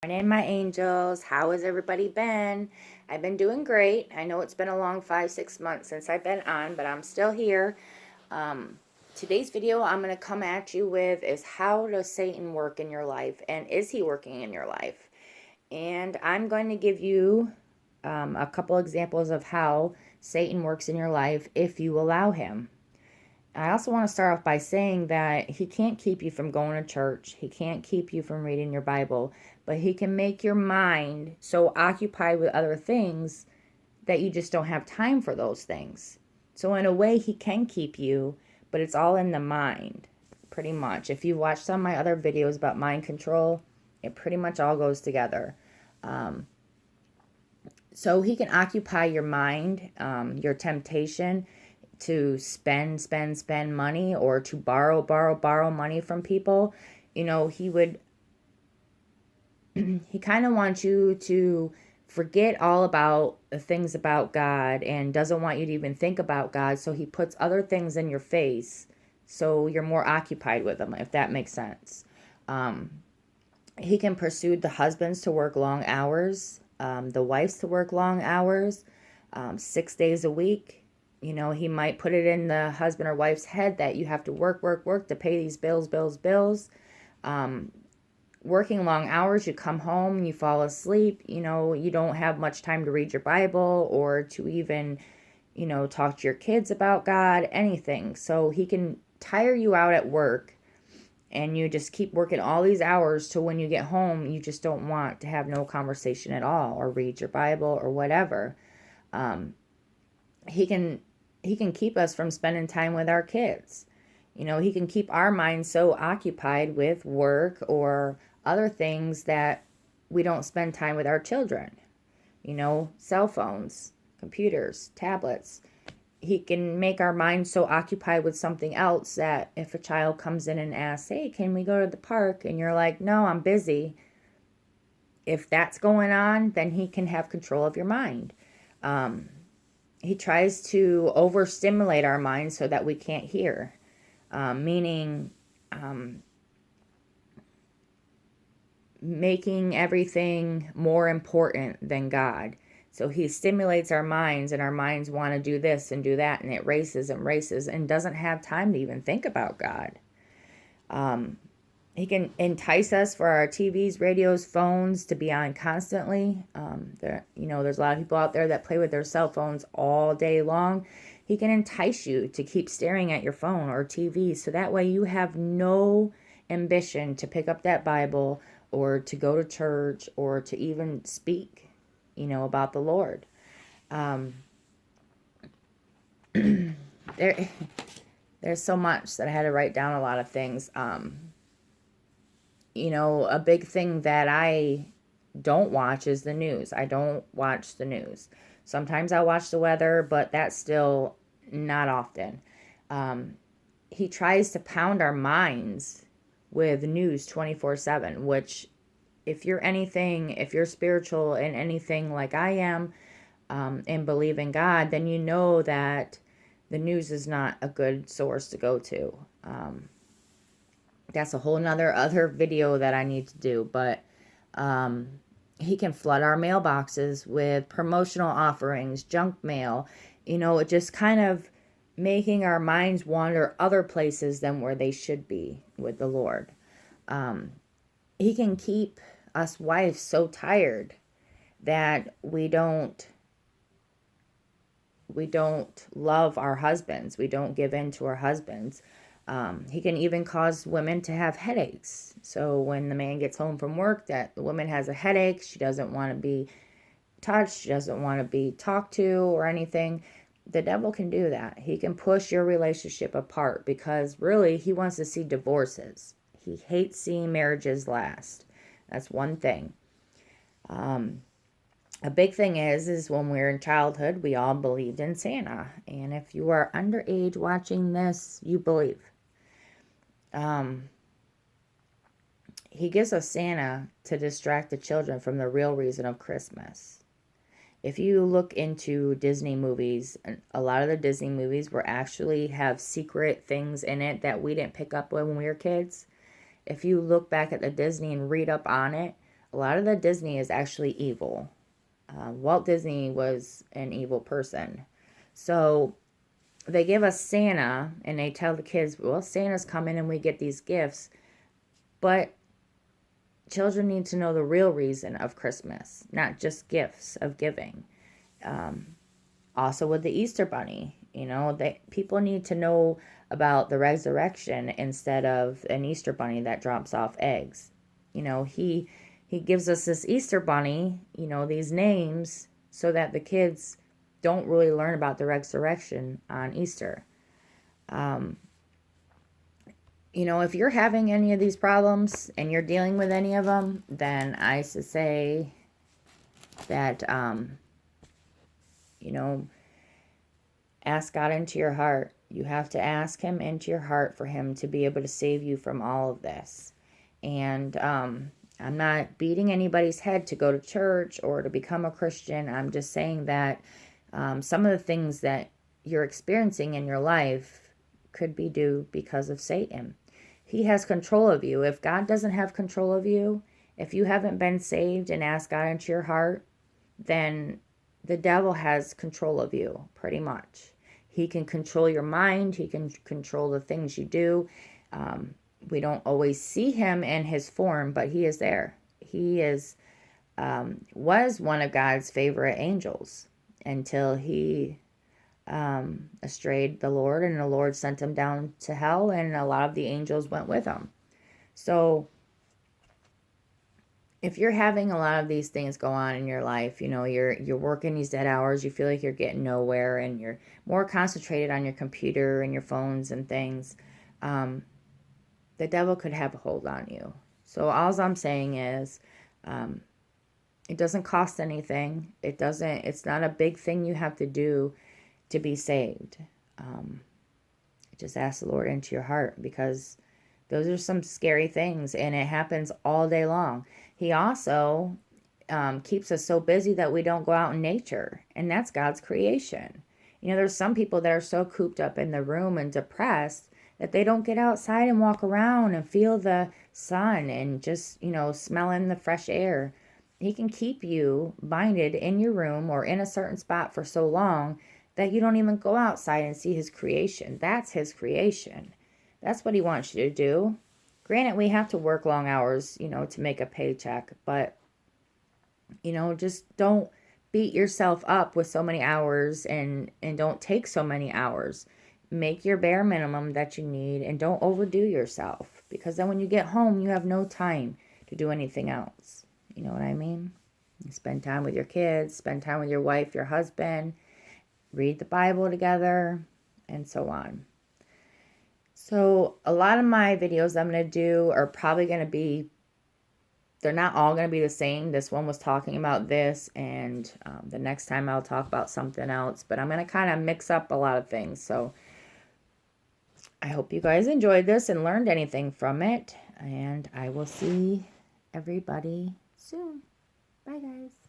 Morning, my angels. How has everybody been? I've been doing great. I know it's been a long 5, 6 months since I've been on, but I'm still here. Um, Today's video I'm going to come at you with is how does Satan work in your life, and is he working in your life? And I'm going to give you a couple examples of how Satan works in your life if you allow him. I also want to start off by saying that he can't keep you from going to church. He can't keep you from reading your Bible, but he can make your mind so occupied with other things that you just don't have time for those things. So in a way, he can keep you, but it's all in the mind, pretty much. If you've watched some of my other videos about mind control, it pretty much all goes together. Um, so he can occupy your mind, your temptation to spend money, or to borrow money from people. He would, he kind of wants you to forget all about the things about God and doesn't want you to even think about God. So he puts other things in your face so you're more occupied with them, if that makes sense. Um, he can pursue the husbands to work long hours, the wives to work long hours, 6 days a week. He might put it in the husband or wife's head that you have to work to pay these bills. Um, Working long hours, you come home, you fall asleep, you don't have much time to read your Bible or to even, talk to your kids about God, anything. So he can tire you out at work and you just keep working all these hours till when you get home, you just don't want to have no conversation at all or read your Bible or whatever. Um, he can keep us from spending time with our kids. He can keep our minds so occupied with work or other things that we don't spend time with our children. Cell phones, computers, tablets. He can make our minds so occupied with something else that if a child comes in and asks, "Hey, can we go to the park?" and you're like, "No, I'm busy." If that's going on, then he can have control of your mind. He tries to overstimulate our minds so that we can't hear, meaning making everything more important than God. So he stimulates our minds, and our minds want to do this and do that, and it races and doesn't have time to even think about God. He can entice us for our TVs, radios, phones to be on constantly. There's a lot of people out there that play with their cell phones all day long. He can entice you to keep staring at your phone or TV, so that way you have no ambition to pick up that Bible or to go to church or to even speak, about the Lord. There, there's so much that I had to write down a lot of things. A big thing that I don't watch is the news. I don't watch the news. Sometimes I watch the weather, but that's still not often. He tries to pound our minds with news 24/7, which if you're spiritual and anything like I am, and believe in God, then you know that the news is not a good source to go to. That's a whole nother other video that I need to do, but he can flood our mailboxes with promotional offerings, junk mail, it just kind of making our minds wander other places than where they should be with the Lord. He can keep us wives so tired that we don't love our husbands. We don't give in to our husbands. He can even cause women to have headaches. So when the man gets home from work, that the woman has a headache, she doesn't want to be touched, she doesn't want to be talked to or anything. The devil can do that. He can push your relationship apart because really he wants to see divorces. He hates seeing marriages last. That's one thing. A big thing is when we were in childhood, we all believed in Santa. And if you are underage watching this, you believe. He gives us Santa to distract the children from the real reason of Christmas. If you look into Disney movies, a lot of the Disney movies were actually have secret things in it that we didn't pick up when we were kids. If you look back at the Disney and read up on it, a A lot of the Disney is actually evil. Walt Disney was an evil person. So they give us Santa and they tell the kids, well, Santa's coming and we get these gifts. But children need to know the real reason of Christmas, not just gifts of giving. Also with the Easter Bunny, people need to know about the resurrection instead of an Easter Bunny that drops off eggs. He gives us this Easter Bunny, these names so that the kids don't really learn about the resurrection on Easter. If you're having any of these problems and you're dealing with any of them, then I say that, ask God into your heart. You have to ask him into your heart for him to be able to save you from all of this. And I'm not beating anybody's head to go to church or to become a Christian. I'm just saying that some of the things that you're experiencing in your life could be due because of Satan. He has control of you. If God doesn't have control of you, if you haven't been saved and asked God into your heart, then the devil has control of you, pretty much. He can control your mind. He can control the things you do. We don't always see him in his form, but he is there. He was one of God's favorite angels until he estrayed the Lord, and the Lord sent him down to hell, and a lot of the angels went with him. So if you're having a lot of these things go on in your life, you're working these dead hours, you feel like you're getting nowhere, and you're more concentrated on your computer and your phones and things, the devil could have a hold on you. So all I'm saying is, it doesn't cost anything. It's not a big thing you have to do to be saved. Just ask the Lord into your heart, because those are some scary things, and it happens all day long. He also keeps us so busy that we don't go out in nature, and that's God's creation. There's some people that are so cooped up in the room and depressed that they don't get outside and walk around and feel the sun and just, smell in the fresh air. He can keep you binded in your room or in a certain spot for so long that you don't even go outside and see his creation. That's his creation. That's what he wants you to do. Granted, we have to work long hours, to make a paycheck, but, just don't beat yourself up with so many hours and don't take so many hours. Make your bare minimum that you need and don't overdo yourself, because then when you get home, you have no time to do anything else. You know what I mean? You spend time with your kids, spend time with your wife, your husband, read the Bible together, and so on. So a lot of my videos I'm going to do are probably going to be, they're not all going to be the same. This one was talking about this, and the next time I'll talk about something else. But I'm going to kind of mix up a lot of things. So I hope you guys enjoyed this and learned anything from it. And I will see everybody soon. Bye, guys.